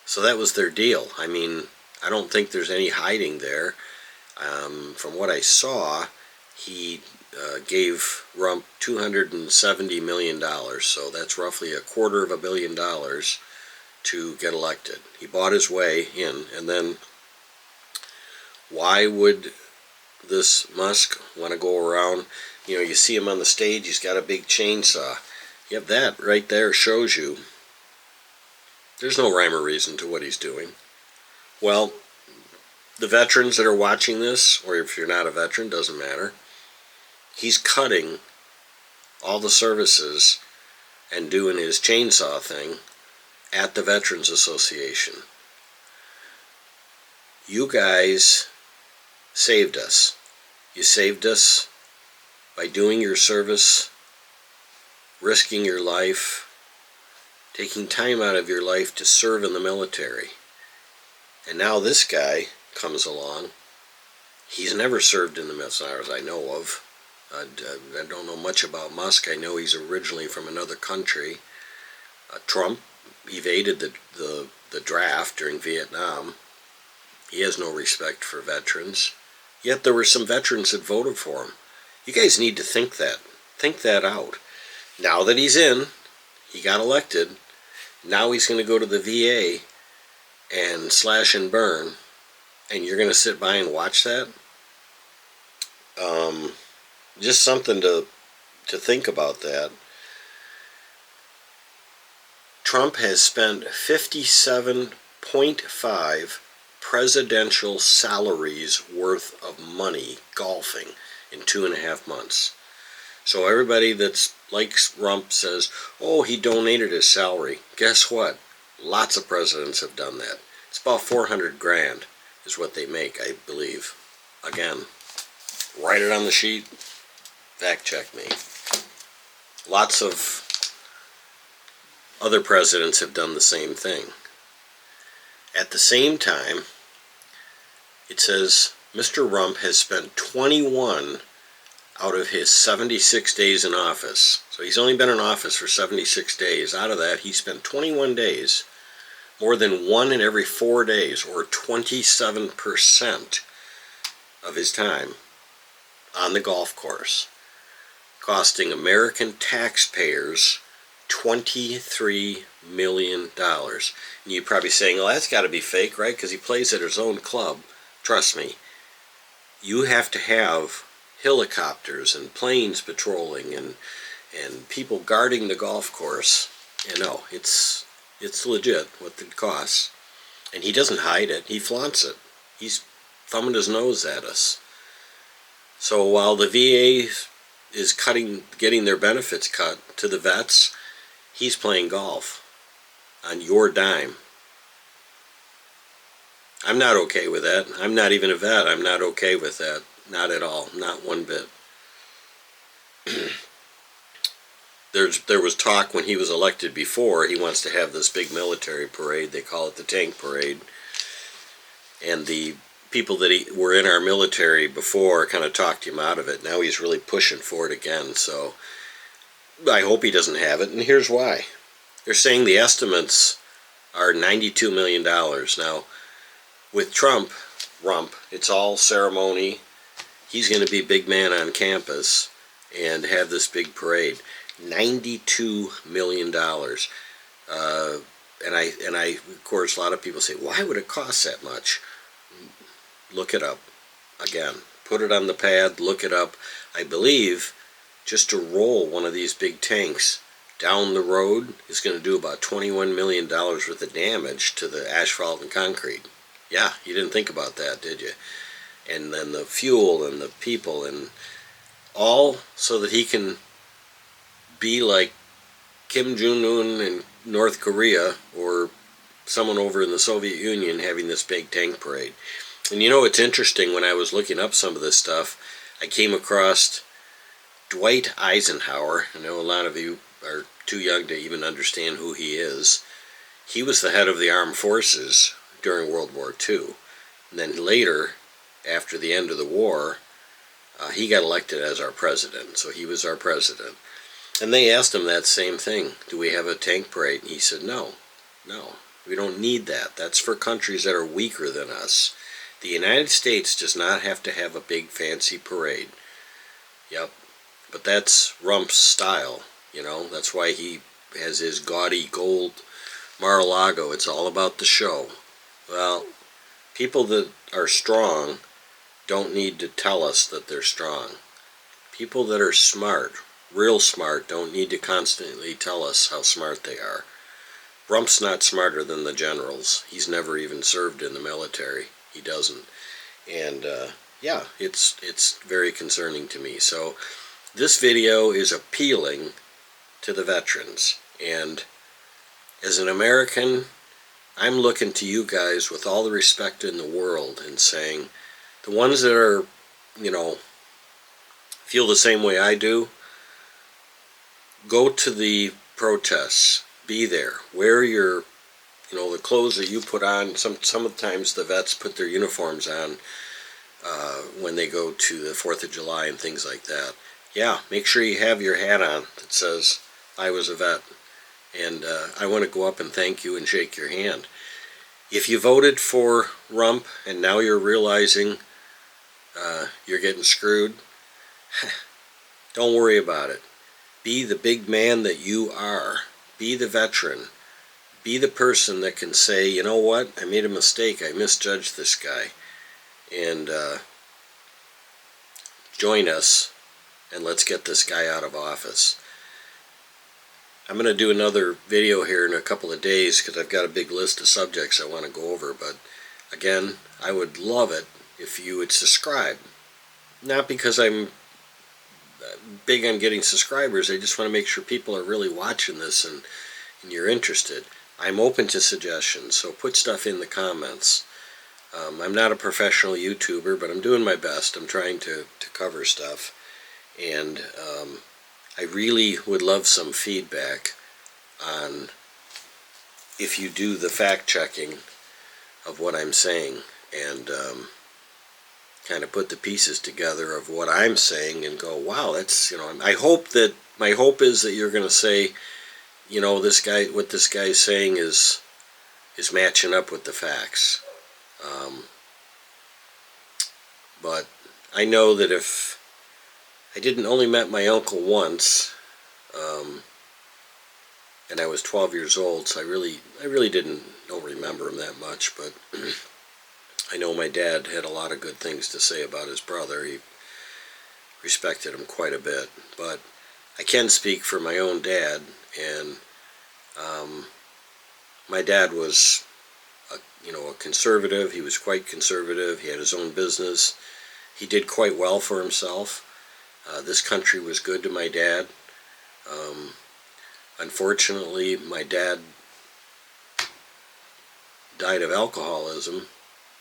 So that was their deal. I mean, I don't think there's any hiding there. From what I saw, he gave Rump $270 million, so that's roughly $250 million to get elected. He bought his way in, and then why would this Musk want to go around? You know, you see him on the stage, he's got a big chainsaw. You have that right there, shows you there's no rhyme or reason to what he's doing. Well, the veterans that are watching this, or if you're not a veteran, doesn't matter, he's cutting all the services and doing his chainsaw thing at the Veterans Association. You guys saved us. You saved us by doing your service, risking your life, taking time out of your life to serve in the military. And now this guy comes along He's never served in the military, as I know of. I don't know much about Musk. I know he's originally from another country. Trump evaded the draft during Vietnam. He has no respect for veterans. Yet there were some veterans that voted for him. You guys need to think that out. Now that he's in, he got elected, now he's going to go to the VA and slash and burn, and you're going to sit by and watch that? Just something to think about that. Trump has spent 57.5 presidential salaries worth of money golfing in 2.5 months. So everybody that's likes Trump says, oh, he donated his salary. Guess what? Lots of presidents have done that. It's about 400 grand is what they make, I believe. Again, write it on the sheet. Fact check me. Lots of other presidents have done the same thing. At the same time, it says Mr. Trump has spent 21 out of his 76 days in office. So he's only been in office for 76 days. Out of that, he spent 21 days, more than 1 in every 4 days, or 27% of his time on the golf course, costing American taxpayers $23 million. And you're probably saying, well, that's got to be fake, right? Because he plays at his own club. Trust me, you have to have helicopters and planes patrolling and people guarding the golf course. You know, it's legit what it costs. And he doesn't hide it. He flaunts it. He's thumbing his nose at us. So while the VA is getting their benefits cut to the vets, he's playing golf on your dime. I'm not okay with that. I'm not even a vet. I'm not okay with that. Not at all. Not one bit. There was talk when he was elected before, he wants to have this big military parade. They call it the tank parade. And the people that were in our military before kind of talked him out of it. Now he's really pushing for it again. So I hope he doesn't have it. And here's why. They're saying the estimates are $92 million. Now, with Trump, it's all ceremony. He's going to be big man on campus and have this big parade. $92 million. And I, of course, a lot of people say, why would it cost that much? Look it up. Again, put it on the pad, look it up. I believe just to roll one of these big tanks down the road is going to do about $21 million worth of damage to the asphalt and concrete. Yeah, you didn't think about that, did you? And then the fuel and the people and all so that he can be like Kim Jong-un in North Korea or someone over in the Soviet Union having this big tank parade. And you know, it's interesting, when I was looking up some of this stuff, I came across Dwight Eisenhower. I know a lot of you are too young to even understand who he is. He was the head of the armed forces during World War II. And then later, after the end of the war, he got elected as our president. So he was our president. And they asked him that same thing. Do we have a tank parade? And he said, no, we don't need that. That's for countries that are weaker than us. The United States does not have to have a big fancy parade. Yep, but that's Rump's style, you know. That's why he has his gaudy gold Mar-a-Lago. It's all about the show. Well, people that are strong don't need to tell us that they're strong. People that are smart, real smart, don't need to constantly tell us how smart they are. Rump's not smarter than the generals. He's never even served in the military. He doesn't. And yeah, it's very concerning to me. So this video is appealing to the veterans. And as an American, I'm looking to you guys with all the respect in the world and saying, the ones that are, you know, feel the same way I do, go to the protests. Be there. Wear your, you know, the clothes that you put on. Sometimes the vets put their uniforms on when they go to the 4th of July and things like that. Yeah, make sure you have your hat on that says, I was a vet. And I want to go up and thank you and shake your hand. If you voted for Rump and now you're realizing you're getting screwed, don't worry about it. Be the big man that you are. Be the veteran. Be the person that can say, you know what, I made a mistake. I misjudged this guy. And join us and let's get this guy out of office. I'm going to do another video here in a couple of days because I've got a big list of subjects I want to go over. But again, I would love it if you would subscribe. Not because I'm big on getting subscribers. I just want to make sure people are really watching this and you're interested. I'm open to suggestions, so put stuff in the comments. I'm not a professional YouTuber, but I'm doing my best. I'm trying to cover stuff. And I really would love some feedback on if you do the fact-checking of what I'm saying and kind of put the pieces together of what I'm saying and go, wow, that's, I hope that, my hope is that you're going to say, this guy, what this guy's saying is matching up with the facts. But I know that if I didn't only met my uncle once, and I was 12 years old, so I really don't remember him that much, but I know my dad had a lot of good things to say about his brother. He respected him quite a bit, but I can speak for my own dad, and my dad was a conservative. He was quite conservative. He had his own business. He did quite well for himself. This country was good to my dad. Unfortunately, my dad died of alcoholism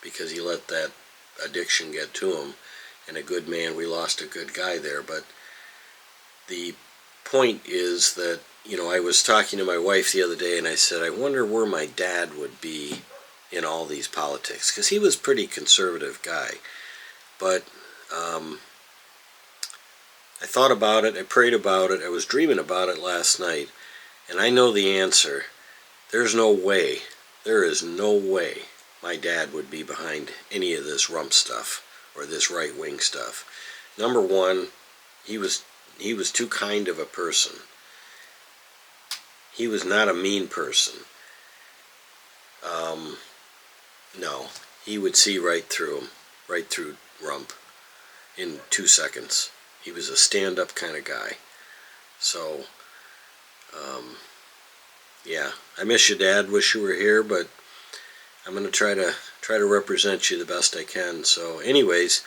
because he let that addiction get to him. And a good man, we lost a good guy there. But the point is that, I was talking to my wife the other day and I said, I wonder where my dad would be in all these politics. Because he was a pretty conservative guy. But I thought about it, I prayed about it, I was dreaming about it last night, and I know the answer. There's no way, there is no way my dad would be behind any of this rump stuff or this right-wing stuff. Number one, he was too kind of a person. He was not a mean person. No, he would see right through him, right through Rump in 2 seconds. He was a stand-up kind of guy. So, yeah, I miss you, Dad. Wish you were here, but I'm going to try to represent you the best I can. So, anyways,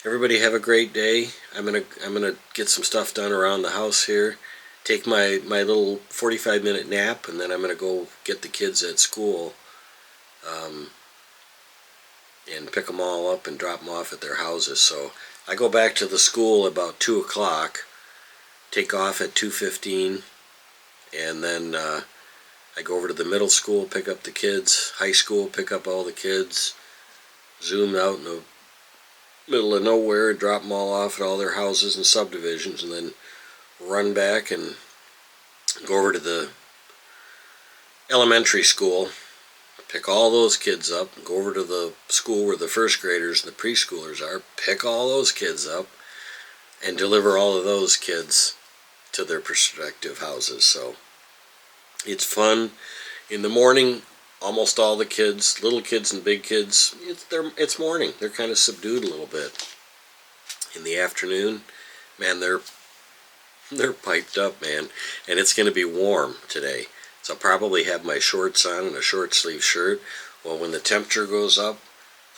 everybody have a great day. I'm gonna get some stuff done around the house here. Take my little 45-minute nap, and then I'm gonna go get the kids at school. And pick them all up and drop them off at their houses. So I go back to the school about 2 o'clock, take off at 2:15, and then I go over to the middle school, pick up the kids, high school, pick up all the kids, zoom out in the middle of nowhere and drop them all off at all their houses and subdivisions, and then run back and go over to the elementary school, pick all those kids up, go over to the school where the first graders and the preschoolers are, pick all those kids up, and deliver all of those kids to their respective houses. So it's fun. In the morning, almost all the kids, little kids and big kids, it's morning. They're kind of subdued a little bit. In the afternoon, man, they're piped up, man, and it's going to be warm today. So I'll probably have my shorts on and a short sleeve shirt. Well, when the temperature goes up,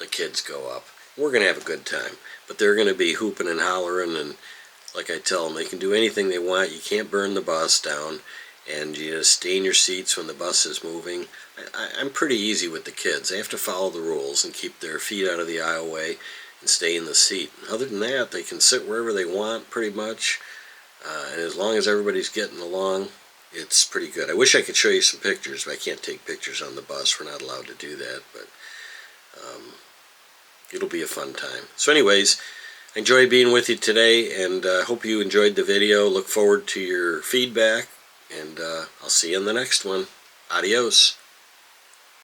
the kids go up. We're going to have a good time. But they're going to be hooping and hollering, and like I tell them, they can do anything they want. You can't burn the bus down, and you just stay in your seats when the bus is moving. I'm pretty easy with the kids. They have to follow the rules and keep their feet out of the aisleway and stay in the seat. Other than that, they can sit wherever they want, pretty much. And as long as everybody's getting along, it's pretty good. I wish I could show you some pictures, but I can't take pictures on the bus. We're not allowed to do that. But It'll be a fun time. So anyways, I enjoyed being with you today, and hope you enjoyed the video. Look forward to your feedback, and I'll see you in the next one. Adios.